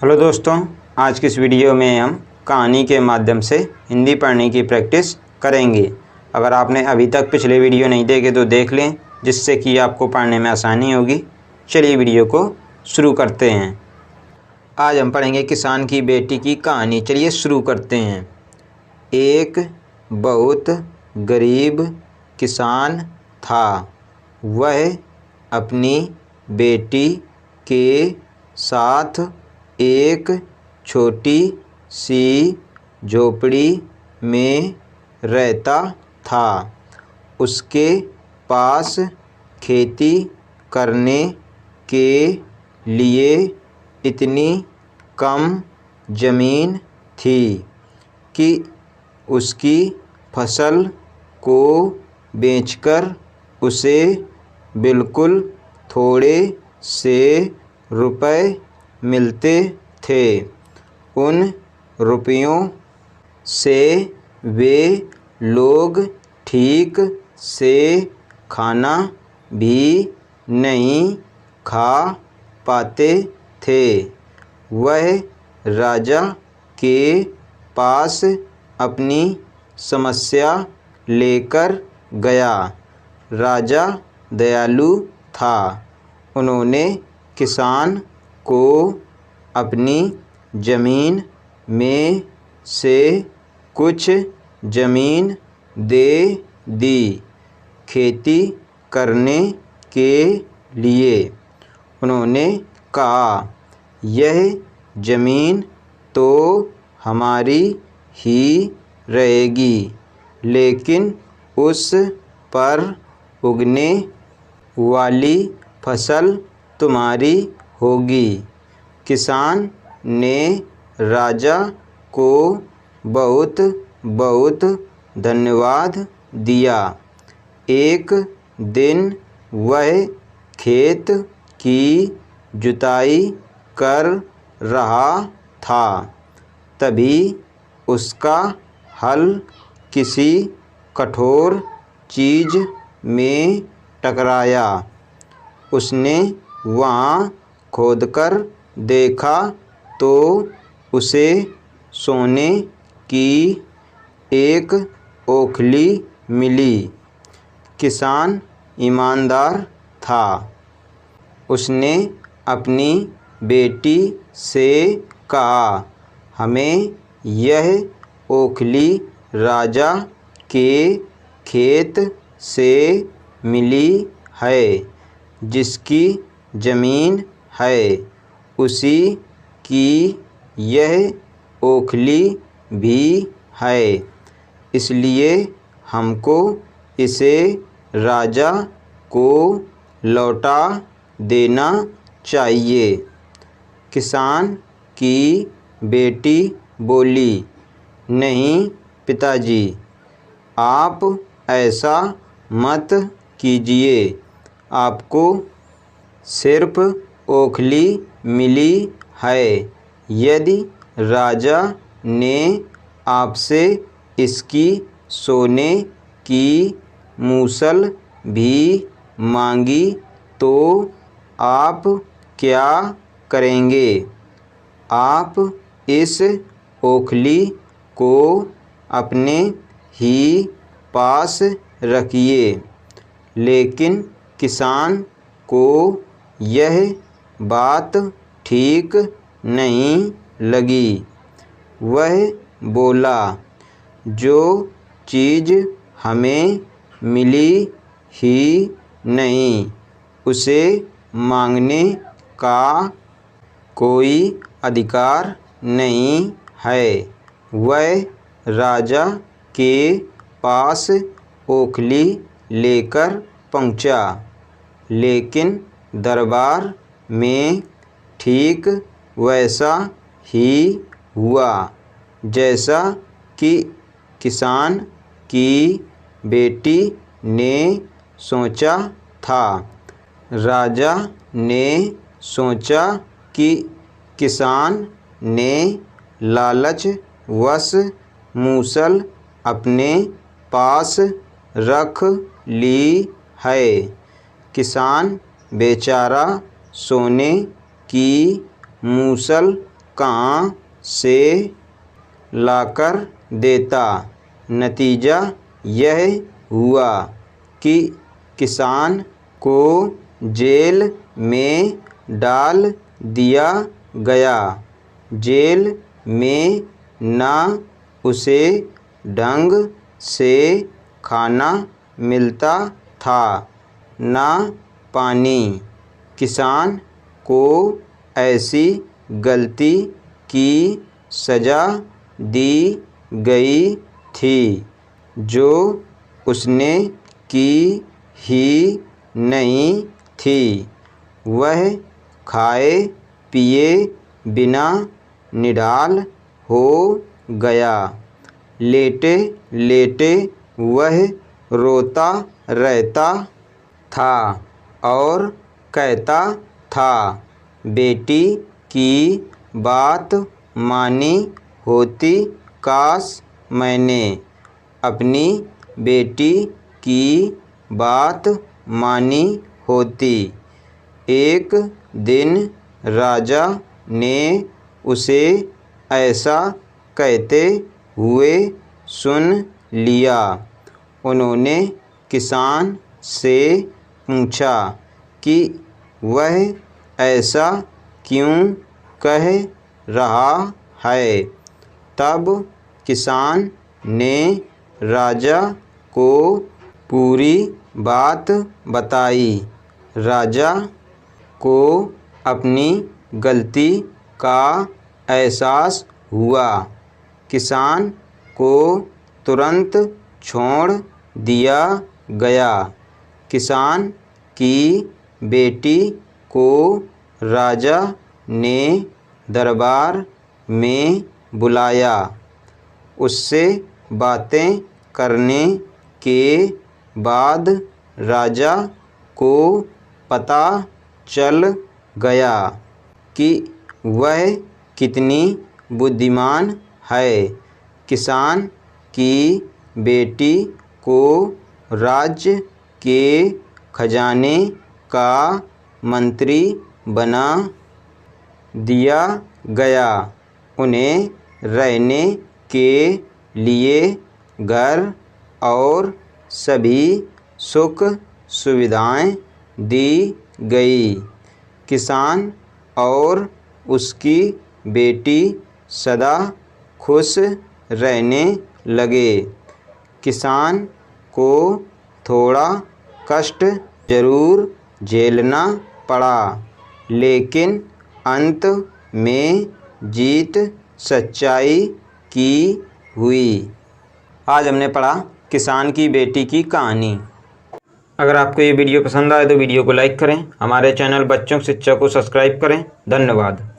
Hello दोस्तों, आज की इस वीडियो में हम कहानी के माध्यम से हिंदी पढ़ने की प्रैक्टिस करेंगे। अगर आपने अभी तक पिछले वीडियो नहीं देखे तो देख लें, जिससे कि आपको पढ़ने में आसानी होगी। चलिए वीडियो को शुरू करते हैं। आज हम पढ़ेंगे किसान की बेटी की कहानी। चलिए शुरू करते हैं। एक बहुत गरीब किसान था। वह अपनी बेटी के साथ एक छोटी सी झोपड़ी में रहता था। उसके पास खेती करने के लिए इतनी कम ज़मीन थी कि उसकी फसल को बेचकर उसे बिल्कुल थोड़े से रुपए मिलते थे। उन रुपयों से वे लोग ठीक से खाना भी नहीं खा पाते थे। वह राजा के पास अपनी समस्या लेकर गया। राजा दयालु था। उन्होंने किसान को अपनी ज़मीन में से कुछ ज़मीन दे दी खेती करने के लिए। उन्होंने कहा, यह ज़मीन तो हमारी ही रहेगी, लेकिन उस पर उगने वाली फसल तुम्हारी होगी। किसान ने राजा को बहुत बहुत धन्यवाद दिया। एक दिन वह खेत की जुताई कर रहा था। तभी उसका हल किसी कठोर चीज़ में टकराया। उसने वहाँ खोदकर देखा तो उसे सोने की एक ओखली मिली। किसान ईमानदार था। उसने अपनी बेटी से कहा, हमें यह ओखली राजा के खेत से मिली है। जिसकी ज़मीन है उसी की यह ओखली भी है, इसलिए हमको इसे राजा को लौटा देना चाहिए। किसान की बेटी बोली, नहीं पिताजी, आप ऐसा मत कीजिए। आपको सिर्फ ओखली मिली है। यदि राजा ने आपसे इसकी सोने की मूसल भी मांगी तो आप क्या करेंगे? आप इस ओखली को अपने ही पास रखिए। लेकिन किसान को यह बात ठीक नहीं लगी। वह बोला, जो चीज़ हमें मिली ही नहीं, उसे मांगने का कोई अधिकार नहीं है। वह राजा के पास ओखली लेकर पहुंचा। लेकिन दरबार में ठीक वैसा ही हुआ जैसा कि किसान की बेटी ने सोचा था। राजा ने सोचा कि किसान ने लालचवश मूसल अपने पास रख ली है। किसान बेचारा सोने की मूसल कहाँ से लाकर देता। नतीजा यह हुआ कि किसान को जेल में डाल दिया गया। जेल में न उसे ढंग से खाना मिलता था न पानी। किसान को ऐसी गलती की सज़ा दी गई थी जो उसने की ही नहीं थी। वह खाए पिए बिना निढाल हो गया। लेटे लेटे वह रोता रहता था और कहता था, बेटी की बात मानी होती, काश मैंने अपनी बेटी की बात मानी होती। एक दिन राजा ने उसे ऐसा कहते हुए सुन लिया। उन्होंने किसान से पूछा कि वह ऐसा क्यों कह रहा है। तब किसान ने राजा को पूरी बात बताई। राजा को अपनी गलती का एहसास हुआ। किसान को तुरंत छोड़ दिया गया। किसान की बेटी को राजा ने दरबार में बुलाया। उससे बातें करने के बाद राजा को पता चल गया कि वह कितनी बुद्धिमान है। किसान की बेटी को राज्य के खजाने का मंत्री बना दिया गया। उन्हें रहने के लिए घर और सभी सुख सुविधाएं दी गई। किसान और उसकी बेटी सदा खुश रहने लगे। किसान को थोड़ा कष्ट जरूर झेलना पड़ा, लेकिन अंत में जीत सच्चाई की हुई। आज हमने पढ़ा किसान की बेटी की कहानी। अगर आपको ये वीडियो पसंद आए तो वीडियो को लाइक करें। हमारे चैनल बच्चों की शिक्षा को सब्सक्राइब करें। धन्यवाद।